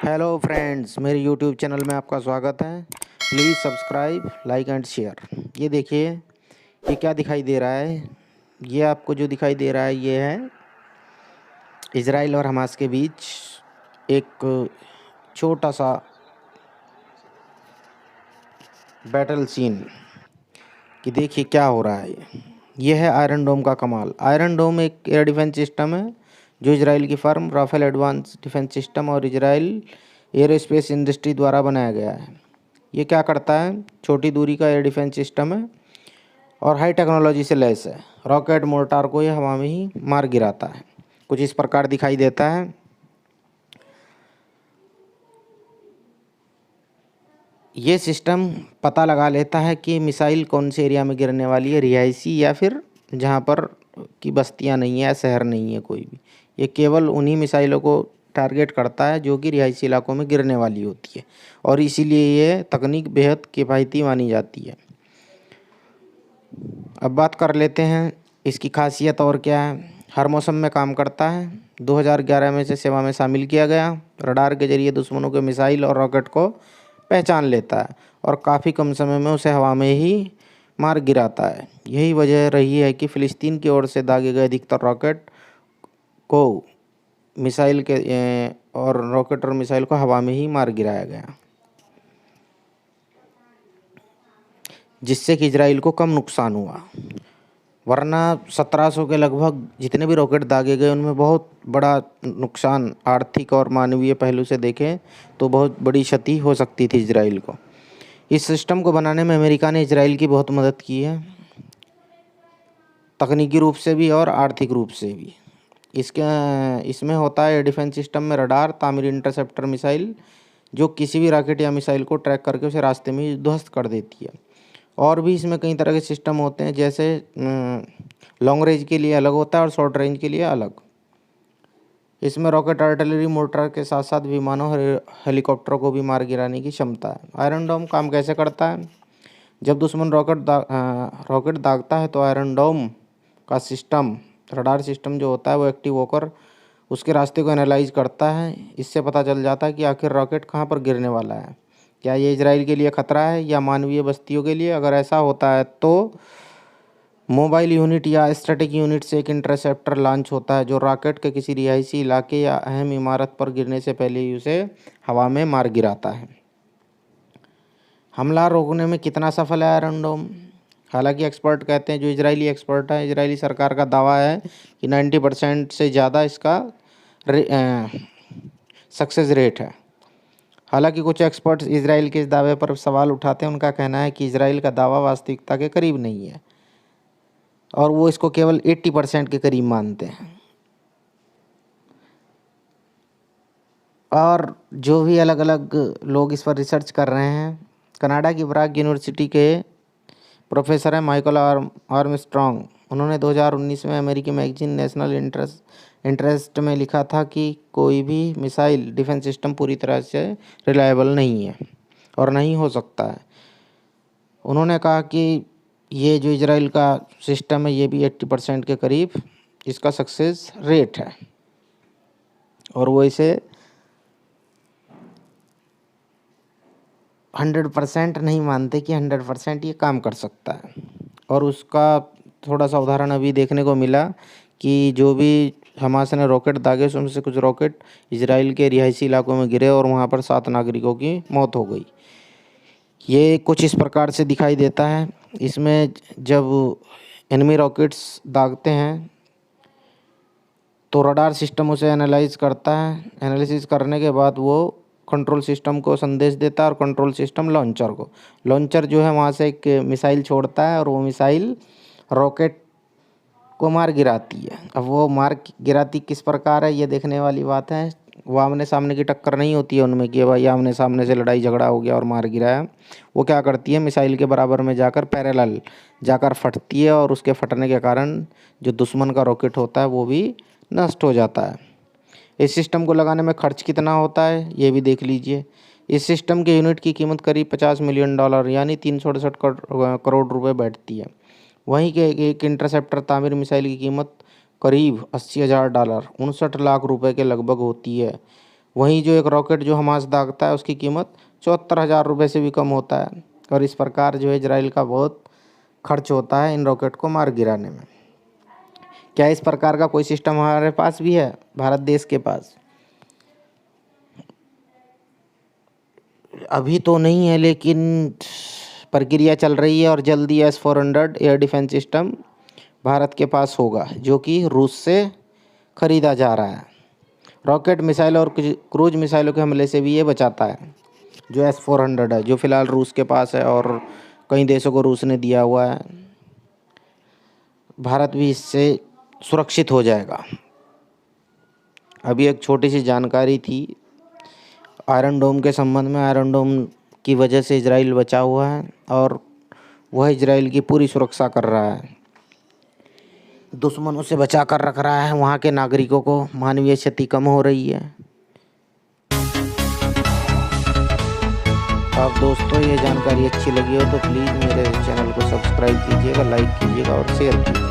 Hello friends, मेरे YouTube channel में आपका स्वागत है। Please subscribe, like and share. ये देखिए, ये क्या दिखाई दे रहा है। ये आपको जो दिखाई दे रहा है ये है इज़राइल और हमास के बीच एक छोटा सा बैटल सीन कि देखिए क्या हो रहा है। ये है आयरन डोम का कमाल। आयरन डोम एक एयर डिफेंस सिस्टम है जो इजराइल की firm Rafael advance defence system और इजराइल एयरोस्पेस इंडस्ट्री द्वारा बनाया गया है। ये क्या करता है, छोटी दूरी का एयर डिफेंस सिस्टम है और हाई टेक्नोलॉजी से लैस है। रॉकेट मोर्टार को ये हवा में ही मार गिराता है। कुछ इस प्रकार दिखाई देता है। ये सिस्टम पता लगा लेता है कि मिसाइल कौन से एरिया में गिरने वाली है, रिहायशी या फिर जहाँ पर की बस्तियाँ नहीं है या शहर नहीं है कोई भी। ये केवल उन्हीं मिसाइलों को टारगेट करता है जो कि रिहायशी इलाकों में गिरने वाली होती है और इसीलिए ये तकनीक बेहद किफ़ायती मानी जाती है। अब बात कर लेते हैं इसकी खासियत और क्या है। हर मौसम में काम करता है। 2011 में से सेवा में शामिल किया गया। रडार के जरिए दुश्मनों के मिसाइल और रॉकेट को पहचान लेता है और काफ़ी कम समय में उसे हवा में ही मार गिराता है। यही वजह रही है कि फ़िलिस्तीन की ओर से दागे गए अधिकतर रॉकेट को मिसाइल के और रॉकेट और मिसाइल को हवा में ही मार गिराया गया, जिससे कि इजराइल को कम नुकसान हुआ। वरना 1700 के लगभग जितने भी रॉकेट दागे गए उनमें बहुत बड़ा नुकसान, आर्थिक और मानवीय पहलू से देखें तो बहुत बड़ी क्षति हो सकती थी इजराइल को। इस सिस्टम को बनाने में अमेरिका ने इजराइल की बहुत मदद की है, तकनीकी रूप से भी और आर्थिक रूप से भी। इसमें होता है एयर डिफेंस सिस्टम में रडार, तामीर, इंटरसेप्टर मिसाइल जो किसी भी रॉकेट या मिसाइल को ट्रैक करके उसे रास्ते में ही ध्वस्त कर देती है। और भी इसमें कई तरह के सिस्टम होते हैं, जैसे लॉन्ग रेंज के लिए अलग होता है और शॉर्ट रेंज के लिए अलग। इसमें रॉकेट, आर्टिलरी, मोर्टार के साथ साथ विमानों और हेलीकॉप्टरों को भी मार गिराने की क्षमता है। आयरन डोम काम कैसे करता है। जब दुश्मन रॉकेट दागता है तो आयरन डोम का सिस्टम, रडार सिस्टम जो होता है वो एक्टिव होकर उसके रास्ते को एनालाइज करता है। इससे पता चल जाता है कि आखिर रॉकेट कहाँ पर गिरने वाला है। क्या ये इजराइल के लिए खतरा है या मानवीय बस्तियों के लिए। अगर ऐसा होता है तो मोबाइल यूनिट या स्टैटिक यूनिट से एक इंटरसेप्टर लॉन्च होता है जो रॉकेट के किसी रिहायशी इलाके या अहम इमारत पर गिरने से पहले ही उसे हवा में मार गिराता है। हमला रोकने में कितना सफल है आयरन डोम। हालांकि एक्सपर्ट कहते हैं, जो इजरायली एक्सपर्ट है, इजरायली सरकार का दावा है कि 90% से ज़्यादा इसका सक्सेस रेट है। हालांकि कुछ एक्सपर्ट्स इजराइल के इस दावे पर सवाल उठाते हैं। उनका कहना है कि इजराइल का दावा वास्तविकता के करीब नहीं है और वो इसको केवल 80% के करीब मानते हैं। और जो भी अलग अलग लोग इस पर रिसर्च कर रहे हैं, कनाडा की ब्राक यूनिवर्सिटी के प्रोफेसर हैं माइकल आर्मस्ट्रॉन्ग। उन्होंने 2019 में अमेरिकी मैगजीन नेशनल इंटरेस्ट में लिखा था कि कोई भी मिसाइल डिफेंस सिस्टम पूरी तरह से रिलायबल नहीं है और नहीं हो सकता है। उन्होंने कहा कि ये जो इजराइल का सिस्टम है ये भी 80% के करीब इसका सक्सेस रेट है और वो इसे 100% नहीं मानते कि 100% ये काम कर सकता है। और उसका थोड़ा सा उदाहरण अभी देखने को मिला कि जो भी हमास ने रॉकेट दागे उसमें से कुछ रॉकेट इजराइल के रिहायशी इलाकों में गिरे और वहाँ पर 7 नागरिकों की मौत हो गई। ये कुछ इस प्रकार से दिखाई देता है। इसमें जब एनिमी रॉकेट्स दागते हैं तो रडार सिस्टम उसे एनालाइज करता है। एनालिसिस करने के बाद वो कंट्रोल सिस्टम को संदेश देता है और कंट्रोल सिस्टम लॉन्चर जो है वहाँ से एक मिसाइल छोड़ता है और वो मिसाइल रॉकेट को मार गिराती है। अब वो मार गिराती किस प्रकार है ये देखने वाली बात है। वो आमने सामने की टक्कर नहीं होती है उनमें कि भाई आमने सामने से लड़ाई झगड़ा हो गया और मार गिराया। वो क्या करती है, मिसाइल के बराबर में जाकर पैरेलल जाकर फटती है और उसके फटने के कारण जो दुश्मन का रॉकेट होता है वो भी नष्ट हो जाता है। इस सिस्टम को लगाने में खर्च कितना होता है ये भी देख लीजिए। इस सिस्टम के यूनिट की कीमत करीब $50 मिलियन यानी 368 करोड़ रुपए बैठती है। वहीं के एक इंटरसेप्टर तामीर मिसाइल की कीमत करीब $80,000 59 लाख रुपए के लगभग होती है। वहीं जो एक रॉकेट जो हमास दागता है उसकी कीमत 74,000 रुपये से भी कम होता है। और इस प्रकार जो है इजराइल का बहुत खर्च होता है इन रॉकेट को मार गिराने में। क्या इस प्रकार का कोई सिस्टम हमारे पास भी है, भारत देश के पास? अभी तो नहीं है, लेकिन प्रक्रिया चल रही है और जल्दी S-400 air defence system Bharat के पास होगा, जो कि रूस से ख़रीदा जा रहा है। रॉकेट मिसाइल और क्रूज मिसाइलों के हमले से भी ये बचाता है, जो S-400 है, जो फ़िलहाल रूस के पास है और कई देशों को रूस ने दिया हुआ है। भारत भी इससे सुरक्षित हो जाएगा। अभी एक छोटी सी जानकारी थी आयरन डोम के संबंध में। आयरन डोम की वजह से इजराइल बचा हुआ है और वह इजराइल की पूरी सुरक्षा कर रहा है, दुश्मनों से बचा कर रख रहा है। वहाँ के नागरिकों को मानवीय क्षति कम हो रही है। अब दोस्तों ये जानकारी अच्छी लगी हो तो प्लीज़ मेरे चैनल को सब्सक्राइब कीजिएगा, लाइक कीजिएगा और शेयर कीजिएगा।